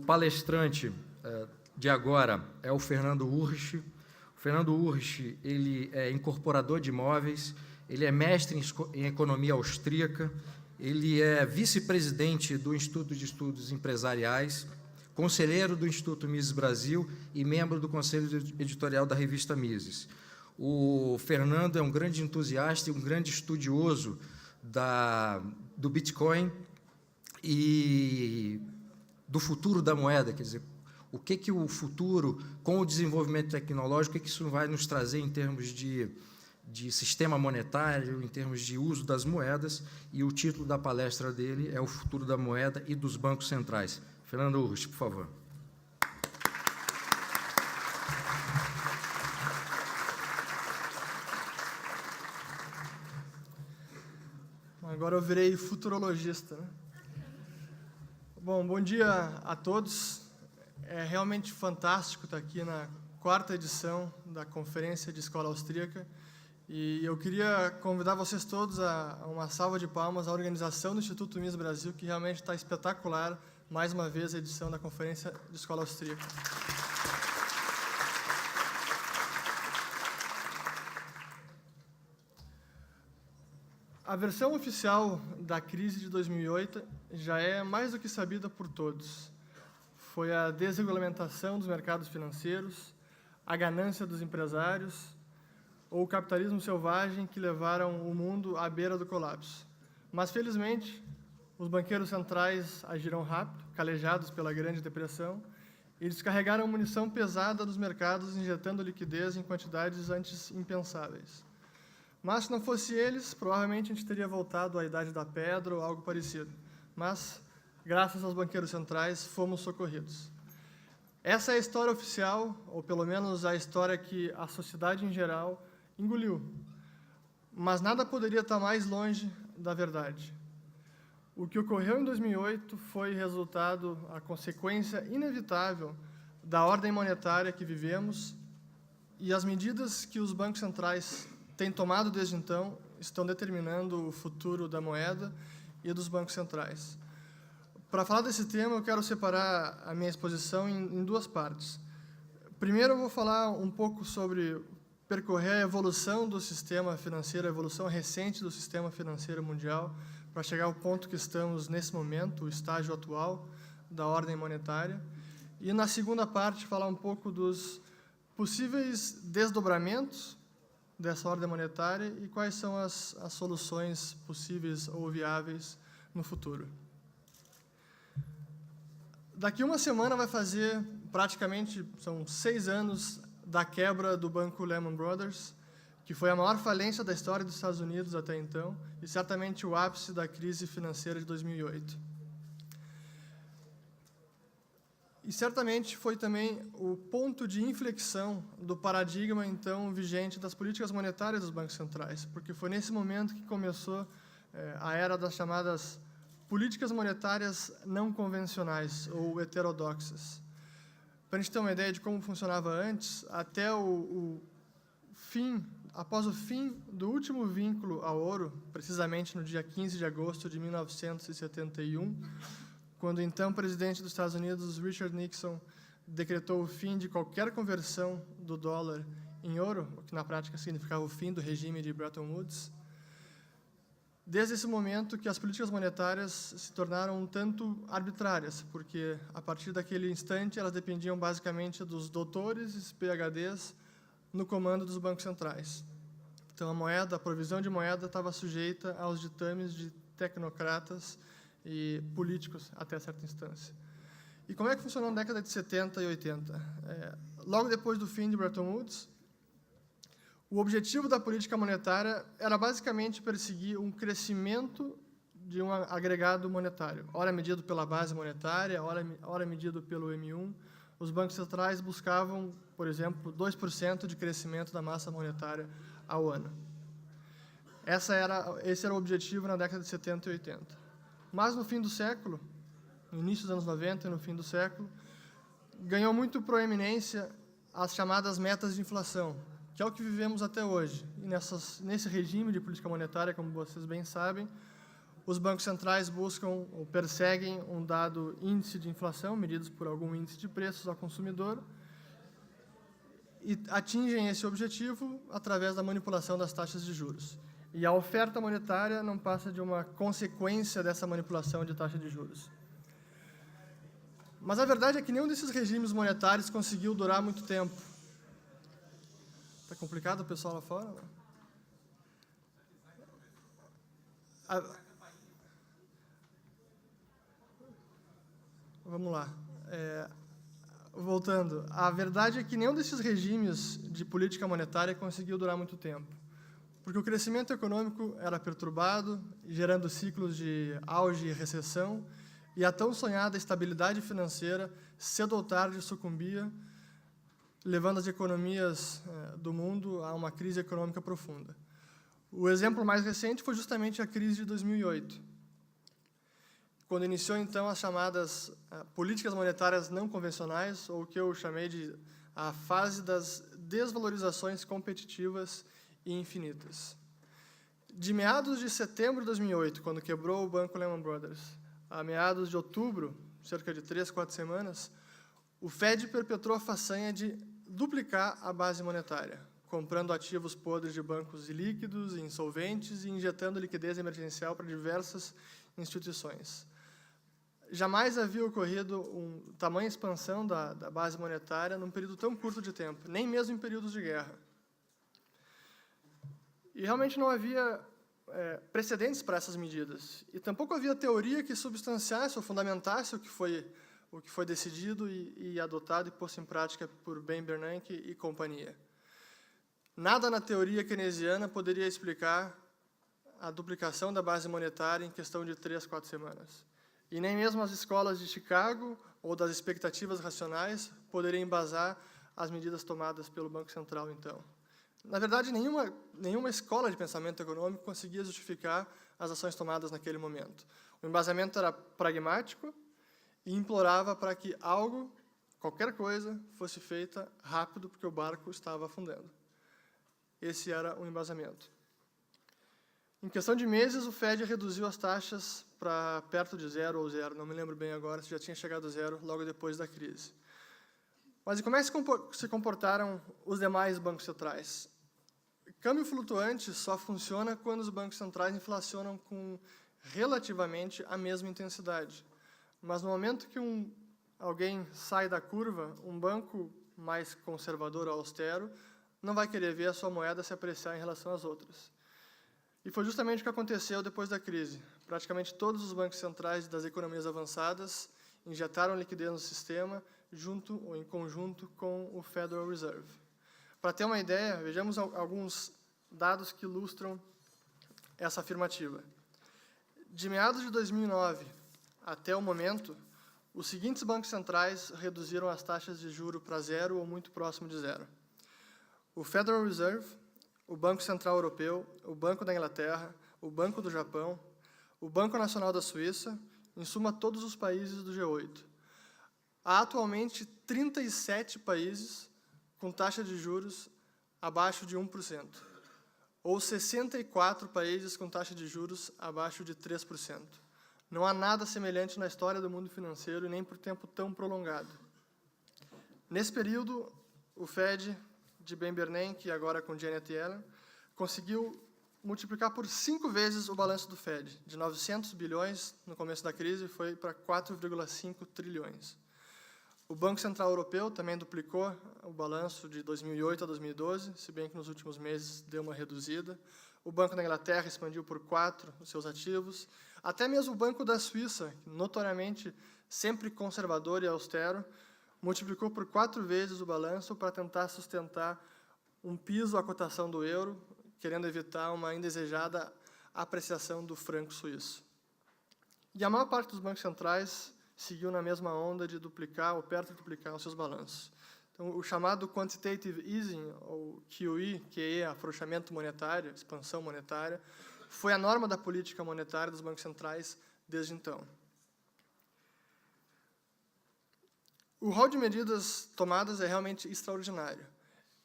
palestrante de agora é o Fernando Urrich. O Fernando Urrich, ele é incorporador de imóveis, ele é mestre em economia austríaca, ele é vice-presidente do Instituto de Estudos Empresariais, conselheiro do Instituto Mises Brasil e membro do conselho editorial da revista Mises. O Fernando é um grande entusiasta e um grande estudioso do Bitcoin e do futuro da moeda, quer dizer, o que o futuro, com o desenvolvimento tecnológico, o que isso vai nos trazer em termos de sistema monetário, em termos de uso das moedas, e o título da palestra dele é O Futuro da Moeda e dos Bancos Centrais. Fernando Urrich, por favor. Agora eu virei futurologista, né? Bom dia a todos. É realmente fantástico estar aqui na 4ª edição da Conferência de Escola Austríaca e eu queria convidar vocês todos a uma salva de palmas à organização do Instituto Mises Brasil, que realmente está espetacular, mais uma vez, a edição da Conferência de Escola Austríaca. A versão oficial da crise de 2008 já é mais do que sabida por todos. Foi a desregulamentação dos mercados financeiros, a ganância dos empresários ou o capitalismo selvagem que levaram o mundo à beira do colapso. Mas, felizmente, os banqueiros centrais agiram rápido, calejados pela Grande Depressão, e descarregaram munição pesada dos mercados, injetando liquidez em quantidades antes impensáveis. Mas, se não fosse eles, provavelmente a gente teria voltado à Idade da Pedra ou algo parecido. Mas, graças aos banqueiros centrais, fomos socorridos. Essa é a história oficial, ou pelo menos a história que a sociedade em geral engoliu. Mas nada poderia estar mais longe da verdade. O que ocorreu em 2008 foi resultado, a consequência inevitável da ordem monetária que vivemos, e as medidas que os bancos centrais têm tomado desde então estão determinando o futuro da moeda e dos bancos centrais. Para falar desse tema, eu quero separar a minha exposição em 2 partes. Primeiro, eu vou falar um pouco sobre percorrer a evolução do sistema financeiro, a evolução recente do sistema financeiro mundial, para chegar ao ponto que estamos nesse momento, o estágio atual da ordem monetária. E, na segunda parte, falar um pouco dos possíveis desdobramentos dessa ordem monetária e quais são as soluções possíveis ou viáveis no futuro. Daqui uma semana vai fazer praticamente, são 6 anos da quebra do banco Lehman Brothers, que foi a maior falência da história dos Estados Unidos até então e certamente o ápice da crise financeira de 2008. E certamente foi também o ponto de inflexão do paradigma então vigente das políticas monetárias dos bancos centrais, porque foi nesse momento que começou a era das chamadas políticas monetárias não convencionais ou heterodoxas. Para a gente ter uma ideia de como funcionava antes, até após o fim do último vínculo ao ouro, precisamente no dia 15 de agosto de 1971, quando o então presidente dos Estados Unidos, Richard Nixon, decretou o fim de qualquer conversão do dólar em ouro, o que na prática significava o fim do regime de Bretton Woods. Desde esse momento que as políticas monetárias se tornaram um tanto arbitrárias, porque, a partir daquele instante, elas dependiam basicamente dos doutores e PhDs no comando dos bancos centrais. Então, a provisão de moeda estava sujeita aos ditames de tecnocratas e políticos até certa instância. E como é que funcionou na década de 70 e 80? Logo depois do fim de Bretton Woods, o objetivo da política monetária era basicamente perseguir um crescimento de um agregado monetário, ora medido pela base monetária, ora medido pelo M1. Os bancos centrais buscavam, por exemplo, 2% de crescimento da massa monetária ao ano. Esse era o objetivo na década de 70 e 80. Mas no fim do século, no início dos anos 90 e no fim do século, ganhou muito proeminência as chamadas metas de inflação, que é o que vivemos até hoje. E nesse regime de política monetária, como vocês bem sabem, os bancos centrais buscam ou perseguem um dado índice de inflação, medido por algum índice de preços ao consumidor, e atingem esse objetivo através da manipulação das taxas de juros. E a oferta monetária não passa de uma consequência dessa manipulação de taxa de juros. Mas a verdade é que nenhum desses regimes monetários conseguiu durar muito tempo. Está complicado o pessoal lá fora? Vamos lá. Voltando, a verdade é que nenhum desses regimes de política monetária conseguiu durar muito tempo, porque o crescimento econômico era perturbado, gerando ciclos de auge e recessão, e a tão sonhada estabilidade financeira cedo ou tarde sucumbia, levando as economias do mundo a uma crise econômica profunda. O exemplo mais recente foi justamente a crise de 2008, quando iniciou, então, as chamadas políticas monetárias não convencionais, ou o que eu chamei de a fase das desvalorizações competitivas e infinitas. De meados de setembro de 2008, quando quebrou o banco Lehman Brothers, a meados de outubro, cerca de 3, 4 semanas, o Fed perpetrou a façanha de duplicar a base monetária, comprando ativos podres de bancos ilíquidos e insolventes e injetando liquidez emergencial para diversas instituições. Jamais havia ocorrido tamanha expansão da base monetária num período tão curto de tempo, nem mesmo em períodos de guerra. E realmente não havia precedentes para essas medidas. E tampouco havia teoria que substanciasse ou fundamentasse o que foi decidido e adotado e posto em prática por Ben Bernanke e companhia. Nada na teoria keynesiana poderia explicar a duplicação da base monetária em questão de 3, 4 semanas. E nem mesmo as escolas de Chicago ou das expectativas racionais poderiam embasar as medidas tomadas pelo Banco Central, então. Na verdade, nenhuma escola de pensamento econômico conseguia justificar as ações tomadas naquele momento. O embasamento era pragmático e implorava para que algo, qualquer coisa, fosse feita rápido, porque o barco estava afundando. Esse era o embasamento. Em questão de meses, o Fed reduziu as taxas para perto de 0 ou 0, não me lembro bem agora se já tinha chegado a 0 logo depois da crise. Mas e como é que se comportaram os demais bancos centrais? Câmbio flutuante só funciona quando os bancos centrais inflacionam com relativamente a mesma intensidade. Mas no momento que alguém sai da curva, um banco mais conservador ou austero não vai querer ver a sua moeda se apreciar em relação às outras. E foi justamente o que aconteceu depois da crise. Praticamente todos os bancos centrais das economias avançadas injetaram liquidez no sistema, junto ou em conjunto com o Federal Reserve. Para ter uma ideia, vejamos alguns dados que ilustram essa afirmativa. De meados de 2009 até o momento, os seguintes bancos centrais reduziram as taxas de juros para 0 ou muito próximo de 0. O Federal Reserve, o Banco Central Europeu, o Banco da Inglaterra, o Banco do Japão, o Banco Nacional da Suíça, em suma, todos os países do G8. Há atualmente 37 países com taxa de juros abaixo de 1%, ou 64 países com taxa de juros abaixo de 3%. Não há nada semelhante na história do mundo financeiro e nem por tempo tão prolongado. Nesse período, o Fed, de Ben Bernanke e agora com Janet Yellen, conseguiu multiplicar por 5 vezes o balanço do Fed. De 900 bilhões no começo da crise, foi para 4,5 trilhões. O Banco Central Europeu também duplicou o balanço de 2008 a 2012, se bem que nos últimos meses deu uma reduzida. O Banco da Inglaterra expandiu por 4 os seus ativos. Até mesmo o Banco da Suíça, notoriamente sempre conservador e austero, multiplicou por 4 vezes o balanço para tentar sustentar um piso à cotação do euro, querendo evitar uma indesejada apreciação do franco suíço. E a maior parte dos bancos centrais seguiu na mesma onda de duplicar ou perto de duplicar os seus balanços. Então, o chamado quantitative easing, ou QE, que é afrouxamento monetário, expansão monetária, foi a norma da política monetária dos bancos centrais desde então. O rol de medidas tomadas é realmente extraordinário.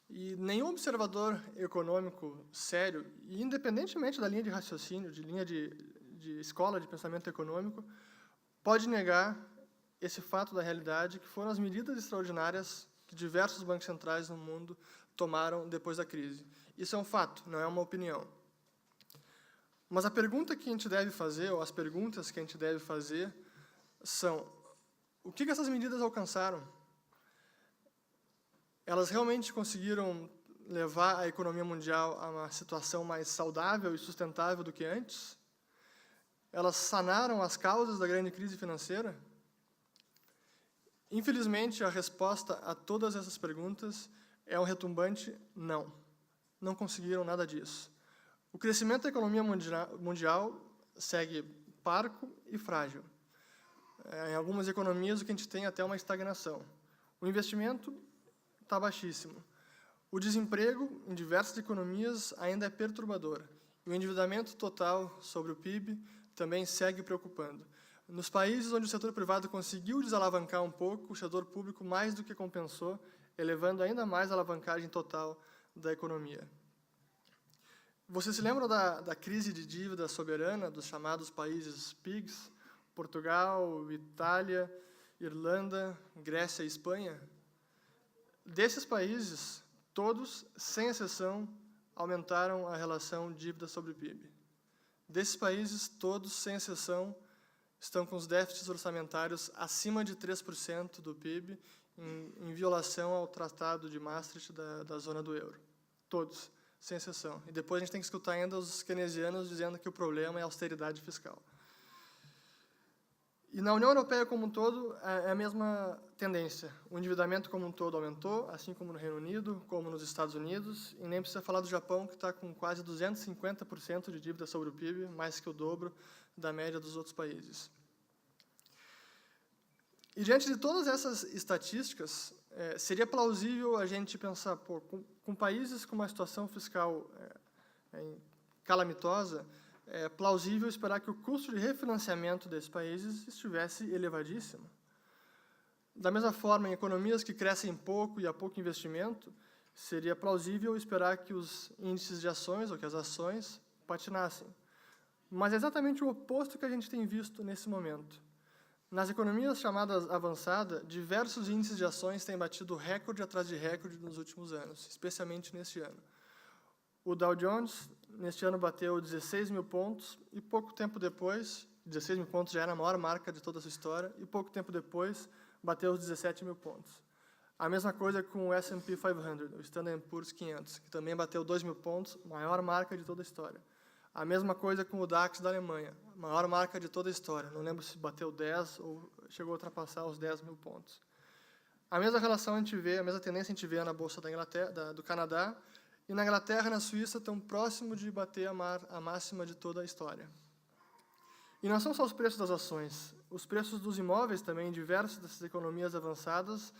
E nenhum observador econômico sério, e independentemente da linha de raciocínio, de linha de de escola de pensamento econômico, pode negar esse fato da realidade, que foram as medidas extraordinárias que diversos bancos centrais no mundo tomaram depois da crise. Isso é um fato, não é uma opinião. Mas a pergunta que a gente deve fazer, ou as perguntas que a gente deve fazer, são: o que essas medidas alcançaram? Elas realmente conseguiram levar a economia mundial a uma situação mais saudável e sustentável do que antes? Elas sanaram as causas da grande crise financeira? Infelizmente, a resposta a todas essas perguntas é um retumbante não. Não conseguiram nada disso. O crescimento da economia mundial segue parco e frágil. Em algumas economias, o que a gente tem é até uma estagnação. O investimento está baixíssimo. O desemprego, em diversas economias, ainda é perturbador. E o endividamento total sobre o PIB também segue preocupando. Nos países onde o setor privado conseguiu desalavancar um pouco, o setor público mais do que compensou, elevando ainda mais a alavancagem total da economia. Vocês se lembram da crise de dívida soberana dos chamados países PIGS? Portugal, Itália, Irlanda, Grécia e Espanha? Desses países, todos, sem exceção, aumentaram a relação dívida sobre PIB. Desses países, todos, sem exceção, estão com os déficits orçamentários acima de 3% do PIB, em violação ao Tratado de Maastricht da zona do euro. Todos, sem exceção. E depois a gente tem que escutar ainda os keynesianos dizendo que o problema é a austeridade fiscal. E na União Europeia como um todo, é a mesma tendência. O endividamento como um todo aumentou, assim como no Reino Unido, como nos Estados Unidos, e nem precisa falar do Japão, que está com quase 250% de dívida sobre o PIB, mais que o dobro da média dos outros países. E diante de todas essas estatísticas, seria plausível a gente pensar, pô, com países com uma situação fiscal calamitosa, é plausível esperar que o custo de refinanciamento desses países estivesse elevadíssimo. Da mesma forma, em economias que crescem pouco e há pouco investimento, seria plausível esperar que os índices de ações, ou que as ações, patinassem. Mas é exatamente o oposto que a gente tem visto nesse momento. Nas economias chamadas avançadas, diversos índices de ações têm batido recorde atrás de recorde nos últimos anos, especialmente neste ano. O Dow Jones, neste ano, bateu 16 mil pontos, e pouco tempo depois, 16 mil pontos já era a maior marca de toda a sua história, e pouco tempo depois, bateu os 17 mil pontos. A mesma coisa com o S&P 500, o Standard & Poor's 500, que também bateu 2 mil pontos, maior marca de toda a história. A mesma coisa com o DAX da Alemanha, maior marca de toda a história. Não lembro se bateu 10 ou chegou a ultrapassar os 10 mil pontos. A mesma relação a gente vê, a mesma tendência a gente vê na Bolsa da Inglaterra, do Canadá, e na Inglaterra e na Suíça estão próximo de bater a máxima de toda a história. E não são só os preços das ações. Os preços dos imóveis também, em diversas dessas economias avançadas,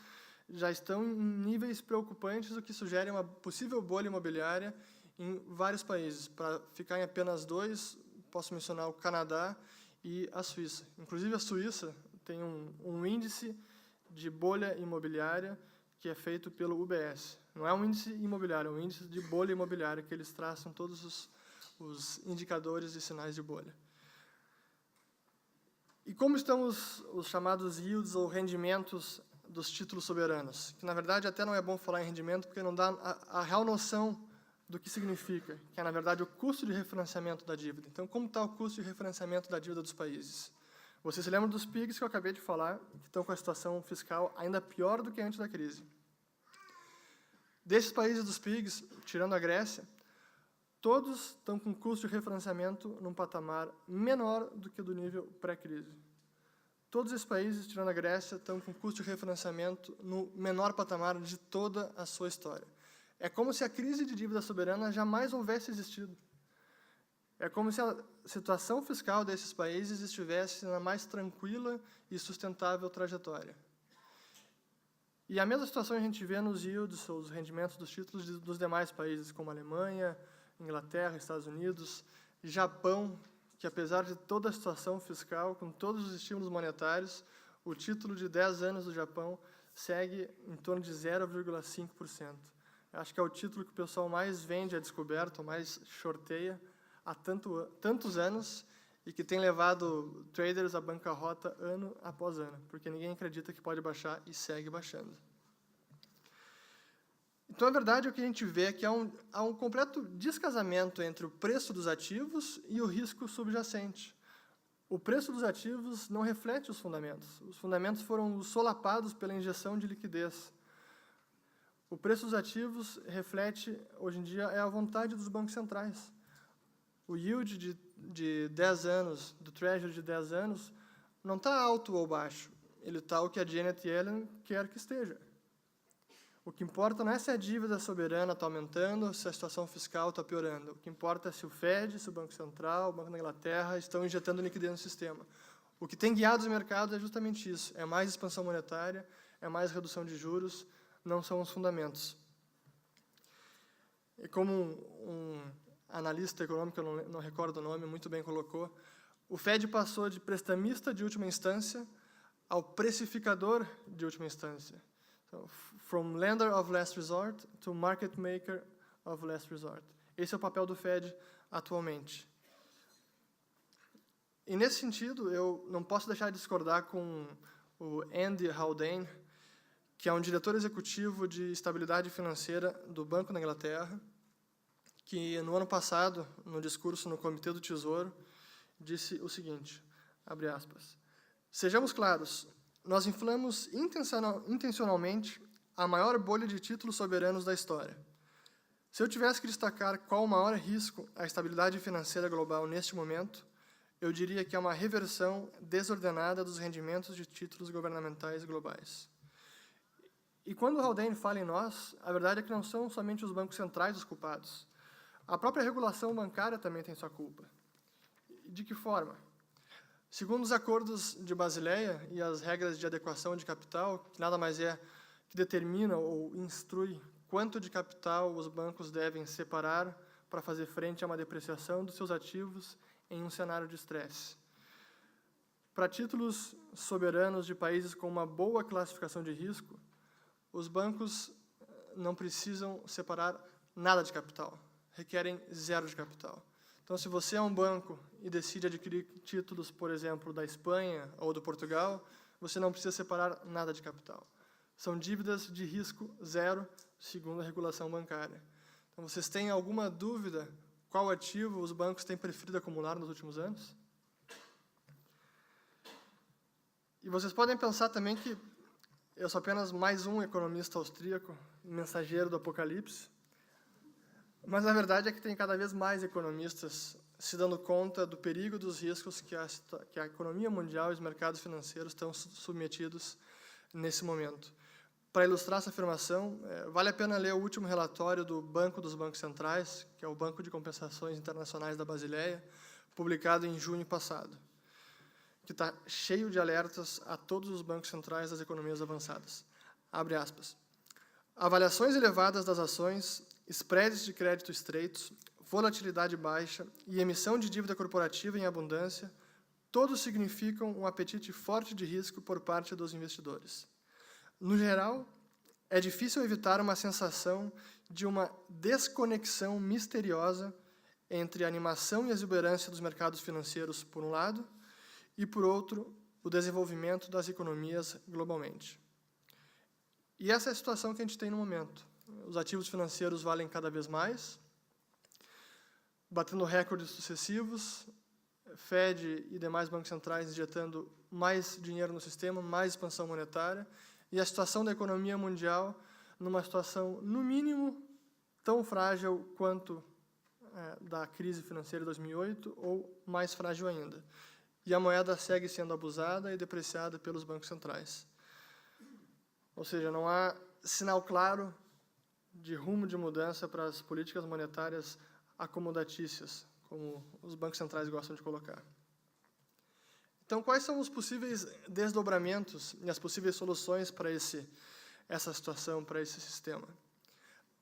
já estão em níveis preocupantes, o que sugere uma possível bolha imobiliária em vários países. Para ficar em apenas dois, posso mencionar o Canadá e a Suíça. Inclusive, a Suíça tem um índice de bolha imobiliária que é feito pelo UBS. Não é um índice imobiliário, é um índice de bolha imobiliária, que eles traçam todos os indicadores e sinais de bolha. E como estão os chamados yields, ou rendimentos dos títulos soberanos? Que, na verdade, até não é bom falar em rendimento, porque não dá a real noção do que significa, que é, na verdade, o custo de refinanciamento da dívida. Então, como está o custo de refinanciamento da dívida dos países? Vocês se lembram dos PIGs que eu acabei de falar, que estão com a situação fiscal ainda pior do que antes da crise. Desses países dos PIGs, tirando a Grécia, todos estão com custo de refinanciamento num patamar menor do que o do nível pré-crise. Todos esses países, tirando a Grécia, estão com custo de refinanciamento no menor patamar de toda a sua história. É como se a crise de dívida soberana jamais houvesse existido. É como se a situação fiscal desses países estivesse na mais tranquila e sustentável trajetória. E a mesma situação a gente vê nos yields, os rendimentos dos títulos dos demais países, como Alemanha, Inglaterra, Estados Unidos, Japão, que apesar de toda a situação fiscal, com todos os estímulos monetários, o título de 10 anos do Japão segue em torno de 0,5%. Acho que é o título que o pessoal mais vende a descoberto, mais shorteia há tantos anos, e que tem levado traders à bancarrota ano após ano, porque ninguém acredita que pode baixar e segue baixando. Então, a verdade é que a gente vê que há um completo descasamento entre o preço dos ativos e o risco subjacente. O preço dos ativos não reflete os fundamentos. Os fundamentos foram solapados pela injeção de liquidez. O preço dos ativos reflete, hoje em dia, é a vontade dos bancos centrais. O yield de 10 anos, do Treasury de 10 anos, não está alto ou baixo. Ele está o que a Janet Yellen quer que esteja. O que importa não é se a dívida soberana está aumentando, se a situação fiscal está piorando. O que importa é se o Fed, se o Banco Central, o Banco da Inglaterra estão injetando liquidez no sistema. O que tem guiado os mercados é justamente isso. É mais expansão monetária, é mais redução de juros, não são os fundamentos. E como um analista econômico, eu não recordo o nome, muito bem colocou, o Fed passou de prestamista de última instância ao precificador de última instância. So, from lender of last resort to market maker of last resort. Esse é o papel do Fed atualmente. E, nesse sentido, eu não posso deixar de discordar com o Andy Haldane, que é um diretor executivo de estabilidade financeira do Banco da Inglaterra, que, no ano passado, no discurso no Comitê do Tesouro, disse o seguinte, abre aspas, sejamos claros, nós inflamos intencionalmente a maior bolha de títulos soberanos da história. Se eu tivesse que destacar qual o maior risco à estabilidade financeira global neste momento, eu diria que é uma reversão desordenada dos rendimentos de títulos governamentais globais. E quando o Haldane fala em nós, a verdade é que não são somente os bancos centrais os culpados. A própria regulação bancária também tem sua culpa. De que forma? Segundo os acordos de Basileia e as regras de adequação de capital, que nada mais é que determina ou instrui quanto de capital os bancos devem separar para fazer frente a uma depreciação dos seus ativos em um cenário de estresse. Para títulos soberanos de países com uma boa classificação de risco, os bancos não precisam separar nada de capital, requerem zero de capital. Então, se você é um banco e decide adquirir títulos, por exemplo, da Espanha ou do Portugal, você não precisa separar nada de capital. São dívidas de risco zero, segundo a regulação bancária. Então, vocês têm alguma dúvida qual ativo os bancos têm preferido acumular nos últimos anos? E vocês podem pensar também que eu sou apenas mais um economista austríaco, mensageiro do apocalipse, mas a verdade é que tem cada vez mais economistas se dando conta do perigo dos riscos que a economia mundial e os mercados financeiros estão submetidos nesse momento. Para ilustrar essa afirmação, vale a pena ler o último relatório do Banco dos Bancos Centrais, que é o Banco de Compensações Internacionais da Basileia, publicado em junho passado, que está cheio de alertas a todos os bancos centrais das economias avançadas. Abre aspas. Avaliações elevadas das ações, spreads de crédito estreitos, volatilidade baixa e emissão de dívida corporativa em abundância, todos significam um apetite forte de risco por parte dos investidores. No geral, é difícil evitar uma sensação de uma desconexão misteriosa entre a animação e a exuberância dos mercados financeiros, por um lado, e, por outro, o desenvolvimento das economias globalmente. E essa é a situação que a gente tem no momento. Os ativos financeiros valem cada vez mais, batendo recordes sucessivos, Fed e demais bancos centrais injetando mais dinheiro no sistema, mais expansão monetária, e a situação da economia mundial numa situação, no mínimo, tão frágil quanto da crise financeira de 2008, ou mais frágil ainda. E a moeda segue sendo abusada e depreciada pelos bancos centrais. Ou seja, não há sinal claro de rumo de mudança para as políticas monetárias acomodatícias, como os bancos centrais gostam de colocar. Então, quais são os possíveis desdobramentos e as possíveis soluções para essa situação, para esse sistema?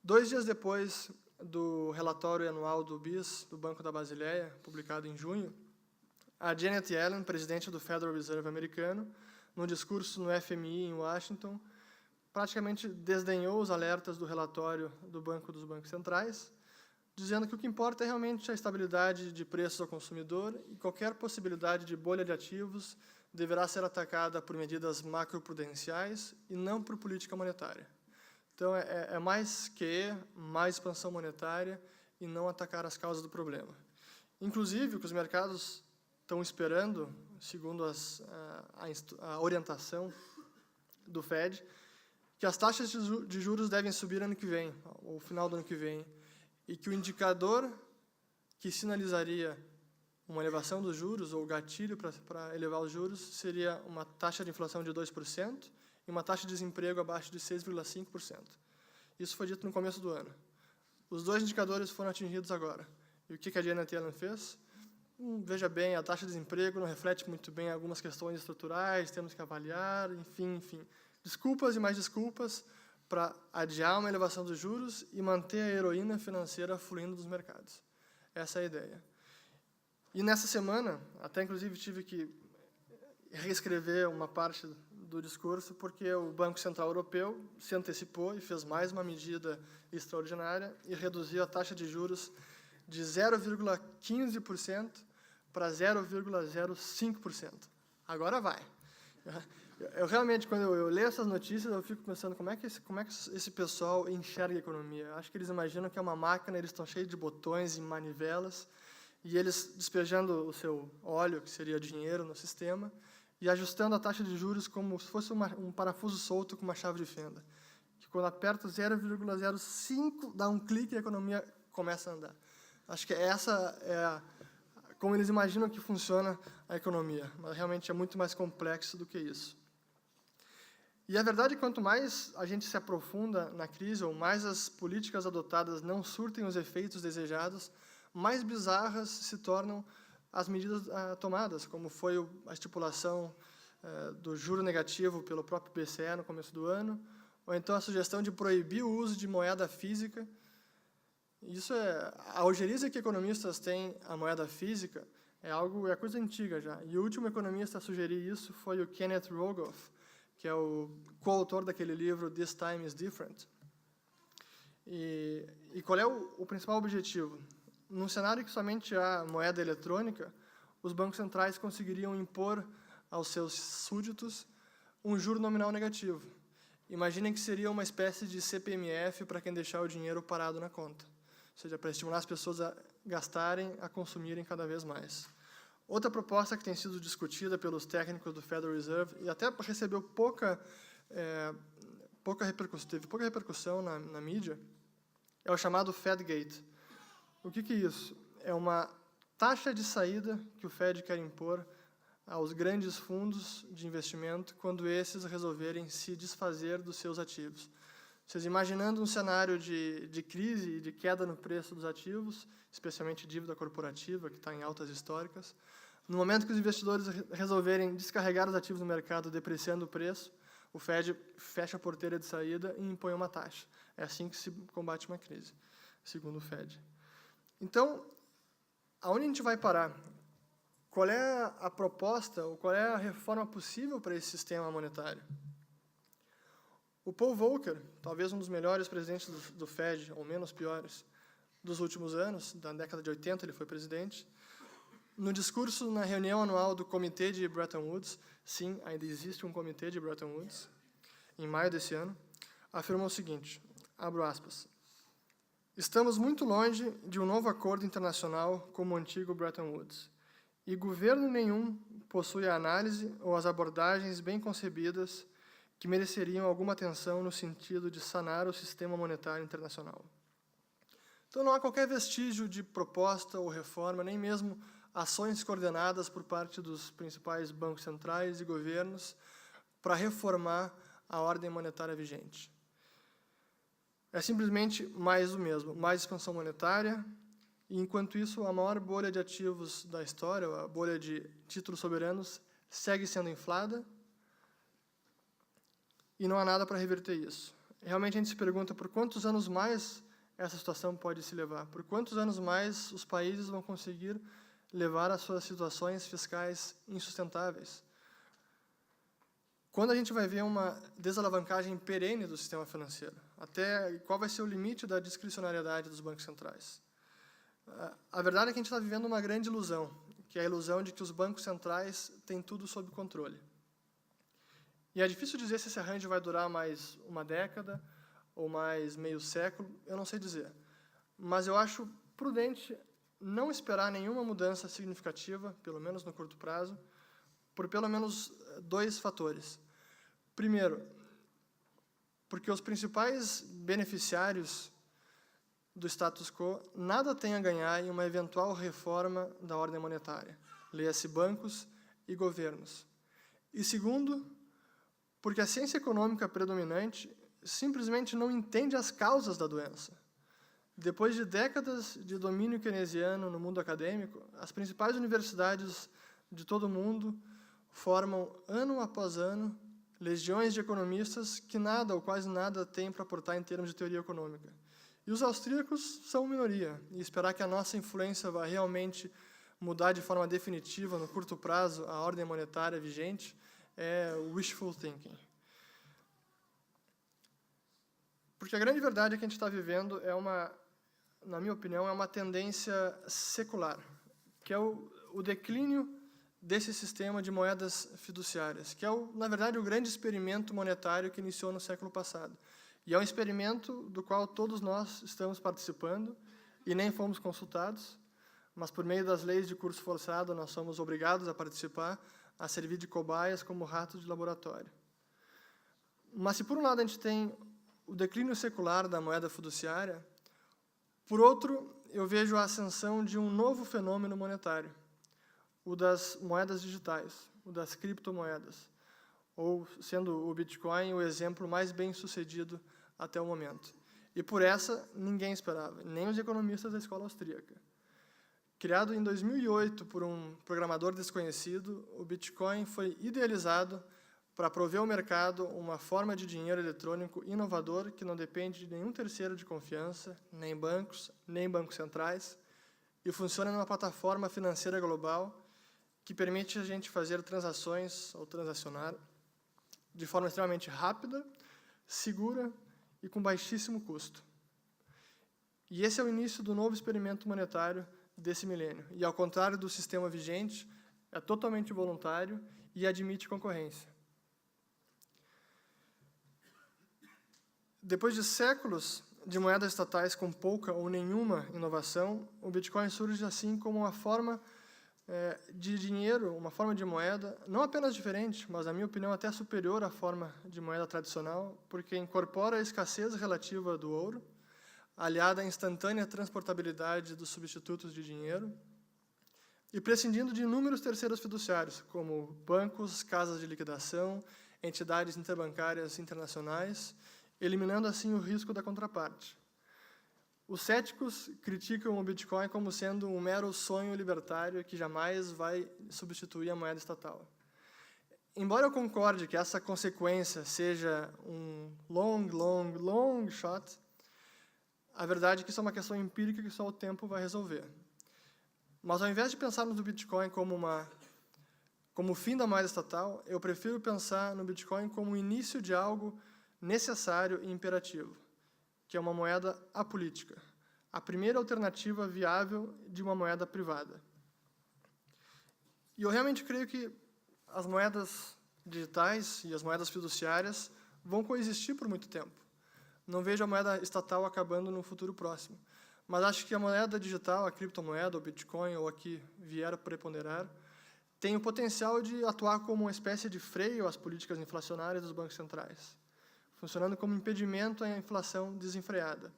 2 dias depois do relatório anual do BIS, do Banco da Basileia, publicado em junho, a Janet Yellen, presidente do Federal Reserve americano, num discurso no FMI em Washington, praticamente desdenhou os alertas do relatório do Banco dos Bancos Centrais, dizendo que o que importa é realmente a estabilidade de preços ao consumidor e qualquer possibilidade de bolha de ativos deverá ser atacada por medidas macroprudenciais e não por política monetária. Então, é mais QE, mais expansão monetária e não atacar as causas do problema. Inclusive, o que os mercados estão esperando, segundo a orientação do Fed, que as taxas de juros devem subir ano que vem, ou final do ano que vem, e que o indicador que sinalizaria uma elevação dos juros, ou gatilho para elevar os juros, seria uma taxa de inflação de 2% e uma taxa de desemprego abaixo de 6,5%. Isso foi dito no começo do ano. Os dois indicadores foram atingidos agora. E o que a Janet Yellen fez? Veja bem, a taxa de desemprego não reflete muito bem algumas questões estruturais, temos que avaliar, enfim. Desculpas e mais desculpas para adiar uma elevação dos juros e manter a heroína financeira fluindo dos mercados. Essa é a ideia. E nessa semana, até inclusive tive que reescrever uma parte do discurso, porque o Banco Central Europeu se antecipou e fez mais uma medida extraordinária e reduziu a taxa de juros de 0,15% para 0,05%. Agora vai. Eu realmente, quando eu leio essas notícias, eu fico pensando como é que esse pessoal enxerga a economia. Acho que eles imaginam que é uma máquina, eles estão cheios de botões e manivelas, e eles despejando o seu óleo, que seria dinheiro, no sistema, e ajustando a taxa de juros como se fosse um parafuso solto com uma chave de fenda. Que quando aperta 0,05, dá um clique e a economia começa a andar. Acho que essa é como eles imaginam que funciona a economia, mas realmente é muito mais complexo do que isso. E a verdade é que quanto mais a gente se aprofunda na crise, ou mais as políticas adotadas não surtem os efeitos desejados, mais bizarras se tornam as medidas tomadas, como foi a estipulação do juro negativo pelo próprio BCE no começo do ano, ou então a sugestão de proibir o uso de moeda física. Isso a ojeriza que economistas têm à moeda física é coisa antiga já. E o último economista a sugerir isso foi o Kenneth Rogoff, que é o coautor daquele livro This Time is Different. E qual é o principal objetivo? Num cenário que somente há moeda eletrônica, os bancos centrais conseguiriam impor aos seus súditos um juro nominal negativo. Imaginem que seria uma espécie de CPMF para quem deixar o dinheiro parado na conta. Ou seja, para estimular as pessoas a gastarem, a consumirem cada vez mais. Outra proposta que tem sido discutida pelos técnicos do Federal Reserve, e até recebeu teve pouca repercussão na mídia, é o chamado Fedgate. O que é isso? É uma taxa de saída que o Fed quer impor aos grandes fundos de investimento quando esses resolverem se desfazer dos seus ativos. Vocês imaginando um cenário de crise e de queda no preço dos ativos, especialmente dívida corporativa, que está em altas históricas, no momento que os investidores resolverem descarregar os ativos no mercado depreciando o preço, o Fed fecha a porteira de saída e impõe uma taxa. É assim que se combate uma crise, segundo o Fed. Então, aonde a gente vai parar? Qual é a proposta, ou qual é a reforma possível para esse sistema monetário? O Paul Volcker, talvez um dos melhores presidentes do Fed, ou menos piores, dos últimos anos, da década de 80 ele foi presidente, no discurso na reunião anual do Comitê de Bretton Woods, sim, ainda existe um Comitê de Bretton Woods, em maio desse ano, afirmou o seguinte, abro aspas, estamos muito longe de um novo acordo internacional como o antigo Bretton Woods, e governo nenhum possui a análise ou as abordagens bem concebidas que mereceriam alguma atenção no sentido de sanar o sistema monetário internacional. Então, não há qualquer vestígio de proposta ou reforma, nem mesmo ações coordenadas por parte dos principais bancos centrais e governos para reformar a ordem monetária vigente. É simplesmente mais do mesmo, mais expansão monetária, e, enquanto isso, a maior bolha de ativos da história, a bolha de títulos soberanos, segue sendo inflada, e não há nada para reverter isso. Realmente a gente se pergunta por quantos anos mais essa situação pode se levar, por quantos anos mais os países vão conseguir levar as suas situações fiscais insustentáveis. Quando a gente vai ver uma desalavancagem perene do sistema financeiro? Até qual vai ser o limite da discricionariedade dos bancos centrais? A verdade é que a gente está vivendo uma grande ilusão, que é a ilusão de que os bancos centrais têm tudo sob controle. E é difícil dizer se esse arranjo vai durar mais uma década ou mais meio século, eu não sei dizer. Mas eu acho prudente não esperar nenhuma mudança significativa, pelo menos no curto prazo, por pelo menos 2 fatores. Primeiro, porque os principais beneficiários do status quo nada têm a ganhar em uma eventual reforma da ordem monetária, leia-se bancos e governos. E segundo, porque a ciência econômica predominante simplesmente não entende as causas da doença. Depois de décadas de domínio keynesiano no mundo acadêmico, as principais universidades de todo o mundo formam, ano após ano, legiões de economistas que nada ou quase nada têm para aportar em termos de teoria econômica. E os austríacos são minoria, e esperar que a nossa influência vá realmente mudar de forma definitiva, no curto prazo, a ordem monetária vigente, é wishful thinking. Porque a grande verdade é que a gente está vivendo na minha opinião, é uma tendência secular, que é o declínio desse sistema de moedas fiduciárias, que é, na verdade, o grande experimento monetário que iniciou no século passado. E é um experimento do qual todos nós estamos participando e nem fomos consultados, mas, por meio das leis de curso forçado, nós somos obrigados a participar, a servir de cobaias como ratos de laboratório. Mas, se por um lado a gente tem o declínio secular da moeda fiduciária, por outro, eu vejo a ascensão de um novo fenômeno monetário, o das moedas digitais, o das criptomoedas, ou, sendo o Bitcoin o exemplo mais bem-sucedido até o momento. E por essa, ninguém esperava, nem os economistas da escola austríaca. Criado em 2008 por um programador desconhecido, o Bitcoin foi idealizado para prover ao mercado uma forma de dinheiro eletrônico inovador que não depende de nenhum terceiro de confiança, nem bancos centrais, e funciona numa plataforma financeira global que permite a gente fazer transações ou transacionar de forma extremamente rápida, segura e com baixíssimo custo. E esse é o início do novo experimento monetário desse milênio. E, ao contrário do sistema vigente, é totalmente voluntário e admite concorrência. Depois de séculos de moedas estatais com pouca ou nenhuma inovação, o Bitcoin surge assim como uma forma de dinheiro, uma forma de moeda, não apenas diferente, mas, na minha opinião, até superior à forma de moeda tradicional, porque incorpora a escassez relativa do ouro, aliada à instantânea transportabilidade dos substitutos de dinheiro, e prescindindo de inúmeros terceiros fiduciários, como bancos, casas de liquidação, entidades interbancárias internacionais, eliminando assim o risco da contraparte. Os céticos criticam o Bitcoin como sendo um mero sonho libertário que jamais vai substituir a moeda estatal. Embora eu concorde que essa consequência seja um long shot, a verdade é que isso é uma questão empírica que só o tempo vai resolver. Mas, ao invés de pensarmos no Bitcoin como o fim da moeda estatal, eu prefiro pensar no Bitcoin como o início de algo necessário e imperativo, que é uma moeda apolítica, a primeira alternativa viável de uma moeda privada. E eu realmente creio que as moedas digitais e as moedas fiduciárias vão coexistir por muito tempo. Não vejo a moeda estatal acabando no futuro próximo, mas acho que a moeda digital, a criptomoeda, o Bitcoin, ou a que vier a preponderar, tem o potencial de atuar como uma espécie de freio às políticas inflacionárias dos bancos centrais, funcionando como impedimento à inflação desenfreada,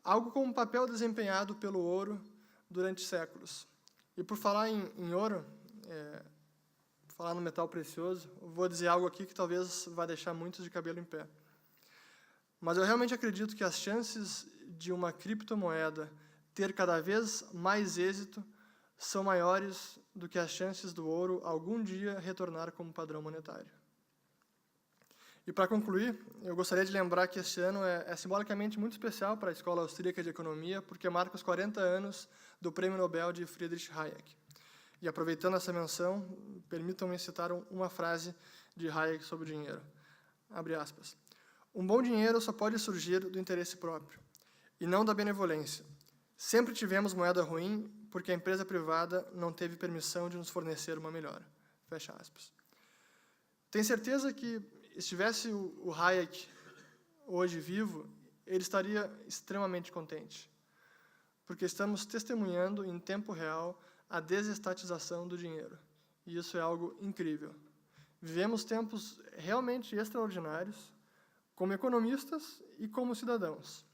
algo como um papel desempenhado pelo ouro durante séculos. E, por falar em ouro, falar no metal precioso, vou dizer algo aqui que talvez vá deixar muitos de cabelo em pé. Mas eu realmente acredito que as chances de uma criptomoeda ter cada vez mais êxito são maiores do que as chances do ouro algum dia retornar como padrão monetário. E, para concluir, eu gostaria de lembrar que este ano é simbolicamente muito especial para a Escola Austríaca de Economia, porque marca os 40 anos do Prêmio Nobel de Friedrich Hayek. E, aproveitando essa menção, permitam-me citar uma frase de Hayek sobre o dinheiro. Abre aspas. Um bom dinheiro só pode surgir do interesse próprio, e não da benevolência. Sempre tivemos moeda ruim porque a empresa privada não teve permissão de nos fornecer uma melhor. Fecha aspas. Tenho certeza que, estivesse o Hayek hoje vivo, ele estaria extremamente contente, porque estamos testemunhando em tempo real a desestatização do dinheiro. E isso é algo incrível. Vivemos tempos realmente extraordinários, como economistas e como cidadãos.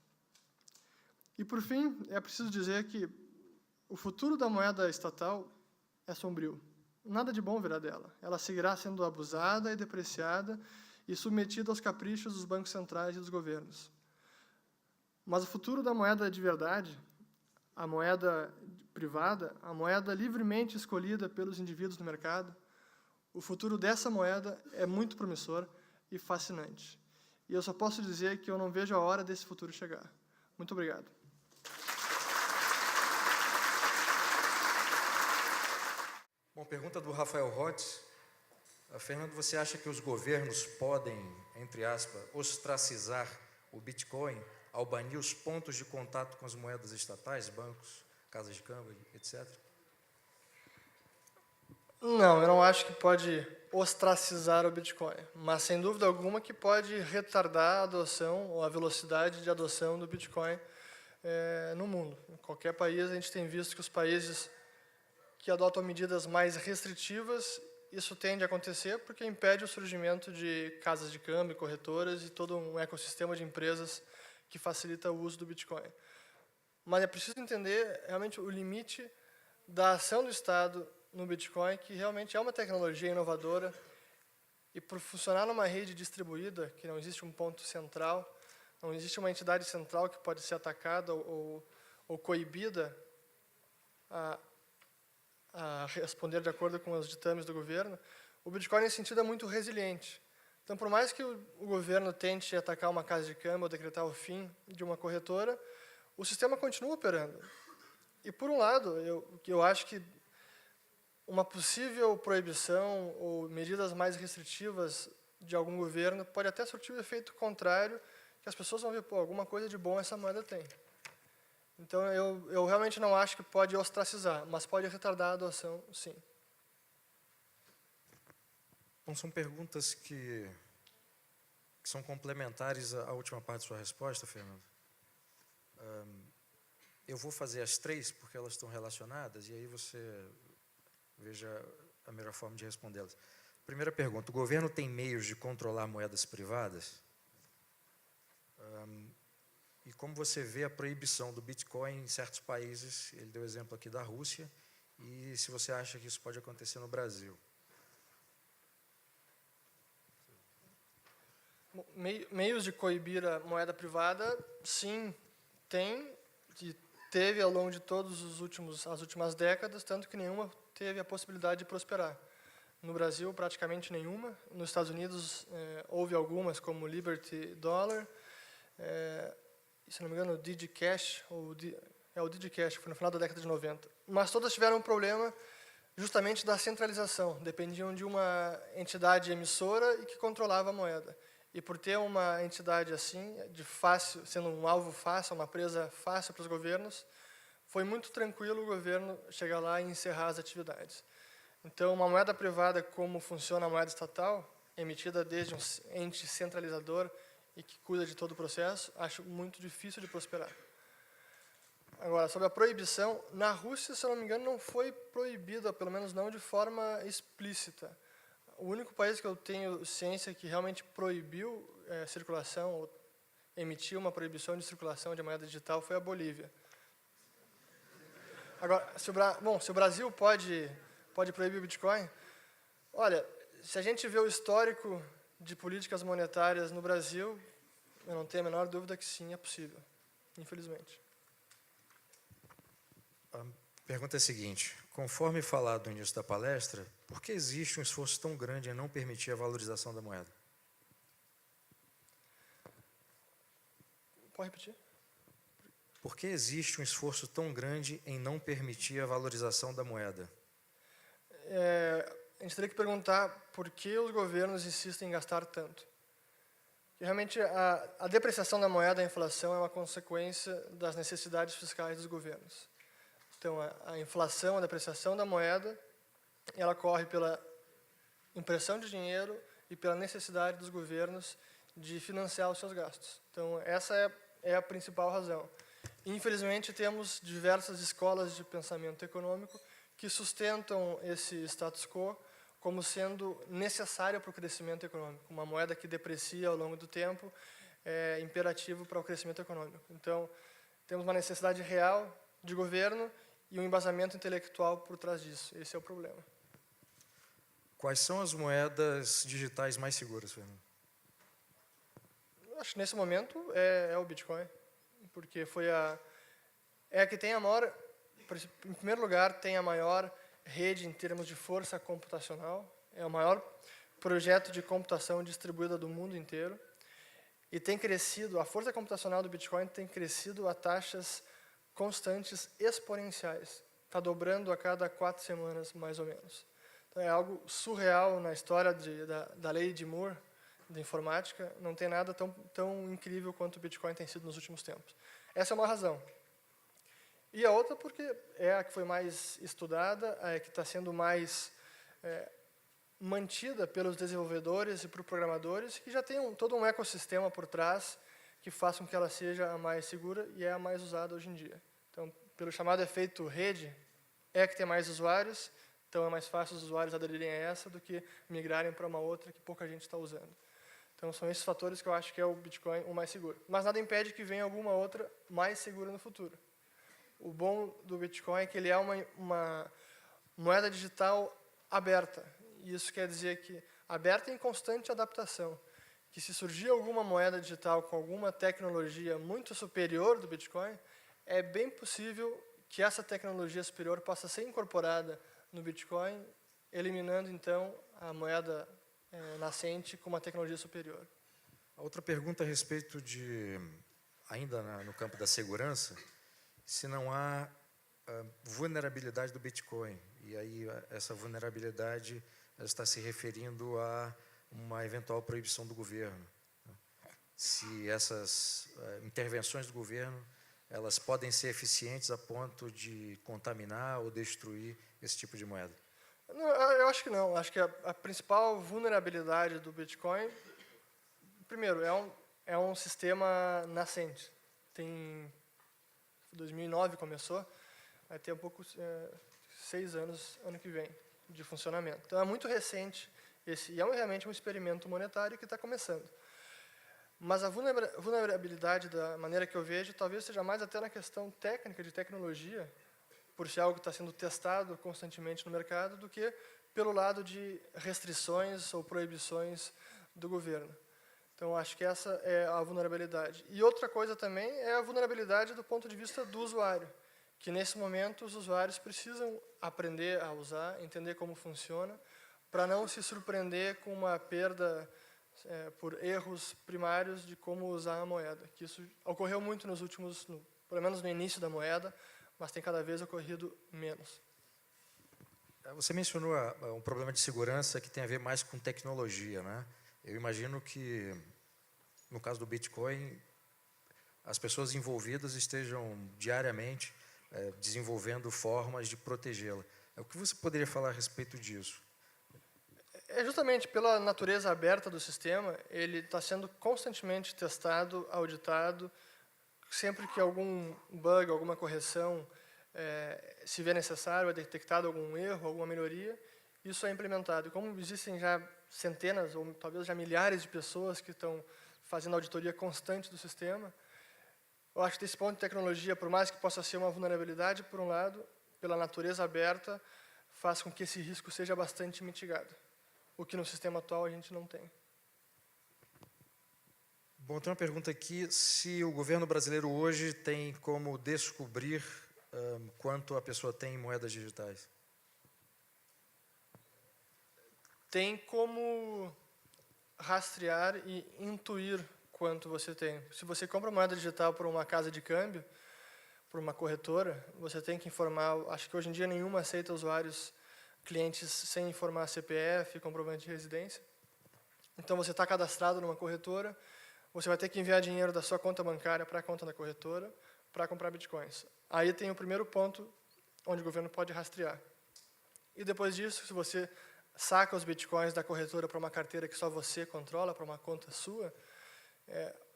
E, por fim, é preciso dizer que o futuro da moeda estatal é sombrio. Nada de bom virá dela. Ela seguirá sendo abusada e depreciada e submetida aos caprichos dos bancos centrais e dos governos. Mas o futuro da moeda de verdade, a moeda privada, a moeda livremente escolhida pelos indivíduos no mercado, o futuro dessa moeda é muito promissor e fascinante. E eu só posso dizer que eu não vejo a hora desse futuro chegar. Muito obrigado. Bom, pergunta do Rafael Rotz. Fernando, você acha que os governos podem, entre aspas, ostracizar o Bitcoin ao banir os pontos de contato com as moedas estatais, bancos, casas de câmbio, etc.? Não, eu não acho que pode ostracizar o Bitcoin, mas sem dúvida alguma que pode retardar a adoção ou a velocidade de adoção do Bitcoin no mundo. Em qualquer país, a gente tem visto que os países que adotam medidas mais restritivas, isso tende a acontecer porque impede o surgimento de casas de câmbio, corretoras e todo um ecossistema de empresas que facilita o uso do Bitcoin. Mas é preciso entender realmente o limite da ação do Estado no Bitcoin, que realmente é uma tecnologia inovadora, e por funcionar numa rede distribuída, que não existe um ponto central, não existe uma entidade central que pode ser atacada ou coibida a responder de acordo com os ditames do governo, o Bitcoin, nesse sentido, é muito resiliente. Então, por mais que o governo tente atacar uma casa de câmbio ou decretar o fim de uma corretora, o sistema continua operando. E, por um lado, eu acho que uma possível proibição ou medidas mais restritivas de algum governo pode até surtir o efeito contrário, que as pessoas vão ver, pô, alguma coisa de bom essa moeda tem. Então, eu realmente não acho que pode ostracizar, mas pode retardar a adoção, sim. Bom, são perguntas que são complementares à última parte da sua resposta, Fernando. Eu vou fazer as três, porque elas estão relacionadas, e aí você veja a melhor forma de respondê-las. Primeira pergunta: o governo tem meios de controlar moedas privadas? E como você vê a proibição do Bitcoin em certos países? Ele deu exemplo aqui da Rússia, e se você acha que isso pode acontecer no Brasil? Meios de coibir a moeda privada, sim, tem, e teve ao longo de todas as últimas décadas, tanto que nenhuma teve a possibilidade de prosperar. No Brasil, praticamente nenhuma. Nos Estados Unidos, houve algumas, como o Liberty Dollar, se não me engano, o DigiCash, o DigiCash, foi no final da década de 90. Mas todas tiveram um problema justamente da centralização. Dependiam de uma entidade emissora e que controlava a moeda. E por ter uma entidade assim, sendo um alvo fácil, uma presa fácil para os governos, foi muito tranquilo o governo chegar lá e encerrar as atividades. Então, uma moeda privada, como funciona a moeda estatal, emitida desde um ente centralizador e que cuida de todo o processo, acho muito difícil de prosperar. Agora, sobre a proibição, na Rússia, se eu não me engano, não foi proibida, pelo menos não de forma explícita. O único país que eu tenho ciência que realmente proibiu circulação, ou emitiu uma proibição de circulação de moeda digital, foi a Bolívia. Agora, se o Brasil pode proibir o Bitcoin, olha, se a gente vê o histórico de políticas monetárias no Brasil, eu não tenho a menor dúvida que sim, é possível, infelizmente. A pergunta é a seguinte: conforme falado no início da palestra, por que existe um esforço tão grande em não permitir a valorização da moeda? Pode repetir? Por que existe um esforço tão grande em não permitir a valorização da moeda? A gente teria que perguntar por que os governos insistem em gastar tanto. que realmente a depreciação da moeda, a inflação, é uma consequência das necessidades fiscais dos governos. Então, a inflação, a depreciação da moeda, ela ocorre pela impressão de dinheiro e pela necessidade dos governos de financiar os seus gastos. Então, essa é a principal razão. Infelizmente, temos diversas escolas de pensamento econômico que sustentam esse status quo como sendo necessária para o crescimento econômico. Uma moeda que deprecia ao longo do tempo é imperativo para o crescimento econômico. Então, temos uma necessidade real de governo e um embasamento intelectual por trás disso. Esse é o problema. Quais são as moedas digitais mais seguras, Fernando? Acho que nesse momento é o Bitcoin, porque é a que tem a maior, em primeiro lugar, tem a maior rede em termos de força computacional, é o maior projeto de computação distribuída do mundo inteiro, e tem crescido, a força computacional do Bitcoin tem crescido a taxas constantes exponenciais, está dobrando a cada 4 semanas, mais ou menos. Então, é algo surreal na história da lei de Moore, da informática, não tem nada tão incrível quanto o Bitcoin tem sido nos últimos tempos. Essa é uma razão. E a outra porque é a que foi mais estudada, a que está sendo mais mantida pelos desenvolvedores e por programadores, que já tem todo um ecossistema por trás que faz com que ela seja a mais segura e é a mais usada hoje em dia. Então, pelo chamado efeito rede, é a que tem mais usuários, então é mais fácil os usuários aderirem a essa do que migrarem para uma outra que pouca gente está usando. Então, são esses fatores que eu acho que é o Bitcoin o mais seguro. Mas nada impede que venha alguma outra mais segura no futuro. O bom do Bitcoin é que ele é uma moeda digital aberta. E isso quer dizer que aberta em constante adaptação. Que se surgir alguma moeda digital com alguma tecnologia muito superior do Bitcoin, é bem possível que essa tecnologia superior possa ser incorporada no Bitcoin, eliminando, então, a moeda nascente com uma tecnologia superior. A outra pergunta a respeito ainda no campo da segurança, se não há vulnerabilidade do Bitcoin. E aí essa vulnerabilidade está se referindo a uma eventual proibição do governo. Se essas intervenções do governo elas podem ser eficientes a ponto de contaminar ou destruir esse tipo de moeda? Não, eu acho que não. Acho que a principal vulnerabilidade do Bitcoin, primeiro, é um sistema nascente. Tem 2009 começou, vai ter 6 anos ano que vem de funcionamento. Então é muito recente e é realmente um experimento monetário que está começando. Mas a vulnerabilidade, da maneira que eu vejo, talvez seja mais até na questão técnica, de tecnologia, por ser algo que está sendo testado constantemente no mercado, do que pelo lado de restrições ou proibições do governo. Então, acho que essa é a vulnerabilidade. E outra coisa também é a vulnerabilidade do ponto de vista do usuário, que nesse momento os usuários precisam aprender a usar, entender como funciona, para não se surpreender com uma perda por erros primários de como usar a moeda. Que isso ocorreu muito nos últimos, pelo menos no início da moeda, mas tem cada vez ocorrido menos. Você mencionou um problema de segurança que tem a ver mais com tecnologia, né? Eu imagino que, no caso do Bitcoin, as pessoas envolvidas estejam diariamente desenvolvendo formas de protegê-la. O que você poderia falar a respeito disso? É justamente pela natureza aberta do sistema, ele está sendo constantemente testado, auditado, sempre que algum bug, alguma correção se vê necessário, é detectado algum erro, alguma melhoria, isso é implementado. E como existem já centenas ou talvez já milhares de pessoas que estão fazendo auditoria constante do sistema, eu acho que desse ponto de tecnologia, por mais que possa ser uma vulnerabilidade, por um lado, pela natureza aberta, faz com que esse risco seja bastante mitigado, o que no sistema atual a gente não tem. Bom, tem uma pergunta aqui, se o governo brasileiro hoje tem como descobrir quanto a pessoa tem em moedas digitais? Tem como rastrear e intuir quanto você tem. Se você compra moeda digital por uma casa de câmbio, por uma corretora, você tem que informar, acho que hoje em dia nenhuma aceita usuários, clientes sem informar CPF, comprovante de residência. Então você está cadastrado numa corretora, você vai ter que enviar dinheiro da sua conta bancária para a conta da corretora para comprar bitcoins. Aí tem o primeiro ponto onde o governo pode rastrear. E depois disso, se você saca os bitcoins da corretora para uma carteira que só você controla, para uma conta sua,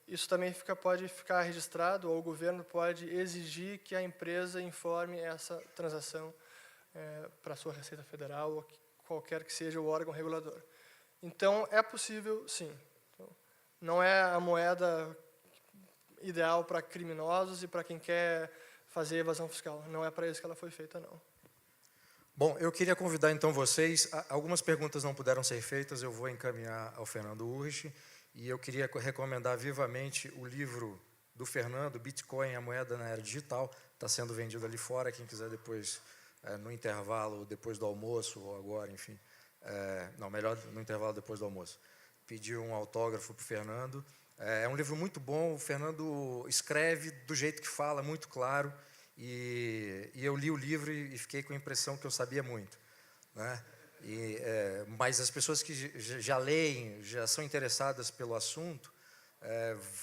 isso também pode ficar registrado, ou o governo pode exigir que a empresa informe essa transação para a sua Receita Federal, ou qualquer que seja o órgão regulador. Então, é possível, sim. Então, não é a moeda ideal para criminosos e para quem quer fazer evasão fiscal. Não é para isso que ela foi feita, não. Bom, eu queria convidar então vocês, algumas perguntas não puderam ser feitas, eu vou encaminhar ao Fernando Urrich, e eu queria recomendar vivamente o livro do Fernando, Bitcoin, a moeda na era digital, está sendo vendido ali fora, quem quiser depois, no intervalo, depois do almoço, ou agora, enfim, não, melhor no intervalo depois do almoço, pedir um autógrafo para o Fernando. É um livro muito bom, o Fernando escreve do jeito que fala, muito claro, e eu li o livro e fiquei com a impressão que eu sabia muito, né? Mas as pessoas que já leem, já são interessadas pelo assunto,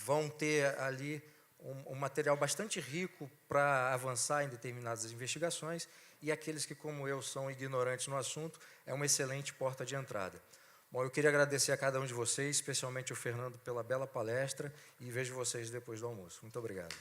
vão ter ali um material bastante rico para avançar em determinadas investigações, e aqueles que, como eu, são ignorantes no assunto, é uma excelente porta de entrada. Bom, eu queria agradecer a cada um de vocês, especialmente o Fernando, pela bela palestra, e vejo vocês depois do almoço. Muito obrigado.